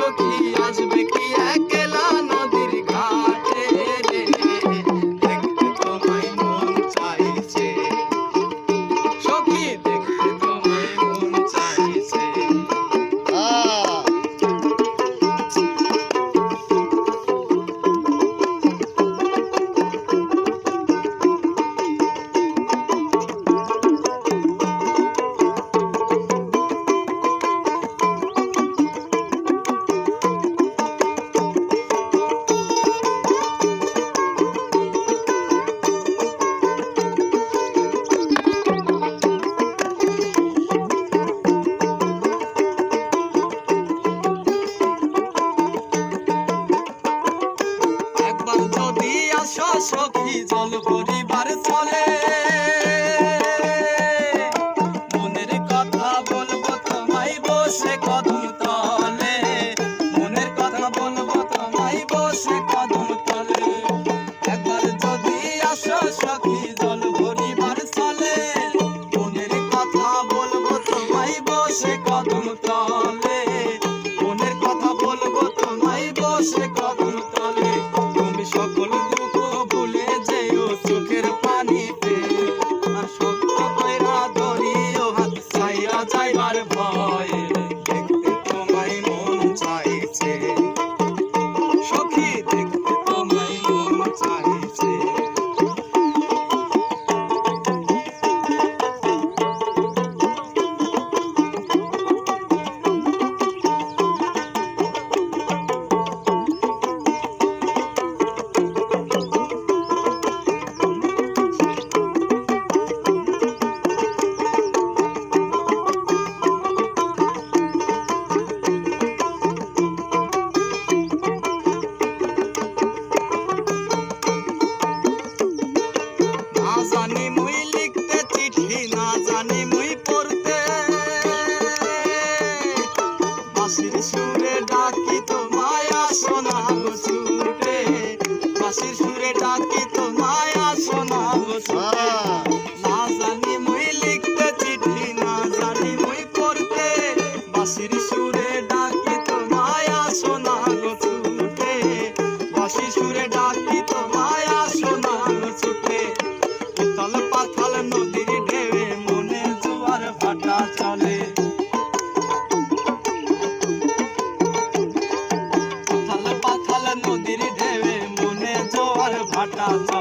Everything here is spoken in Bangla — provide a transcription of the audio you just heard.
সখী আসবে কি একলা নদীর ঘাটে রে, দেখতে তোমায় মন চাইছে সখী, দেখতে তোমায় মন চাইছে। যদি আসো সখী জল পরিবার চলে, মনের কথা বলবো তোমায় বসে কদম তলে, মনের কথা বলবো তোমায় বসে কদম তলে। একবার যদি আসো সখী জল পরিবার চলে, মনের কথা বলবো তোমায় বসে কদম তলে, মনের কথা বলবো তোমায় বসে কদম তলে। সকল দুঃখ ভুলে যেও চোখের পানিতে, আর শক্ত কইরা ধরিও হাত ছাইয়া যাইবার ভয়ে, দেখতে তোমায় মন চাইছে সখী, দেখতে তোমায় মন চাইছে। না জানি মুই লিখতে চিঠি, না জানি মুই পড়তে, বাঁশির সুরে ডাকি তোমায় আসো না গো ছুটে, বাঁশির সুরে ডাকি তোমায় আসো না গো ছুটে। না জানি মুই লিখতে চিঠি, না জানি মুই পড়তে, বাঁশির সুরে ডাকি তোমায় আসো না গো ছুটে, বাঁশির সুরে ডাকি তোমায় আসো না গো ছুটে। উতল পাথাল নদীর ঢেউয়ে মনে জোয়ার ভাটা চলে, উতল পাথাল নদীর ঢেউয়ে মনে জোয়ার ভাটা চলে।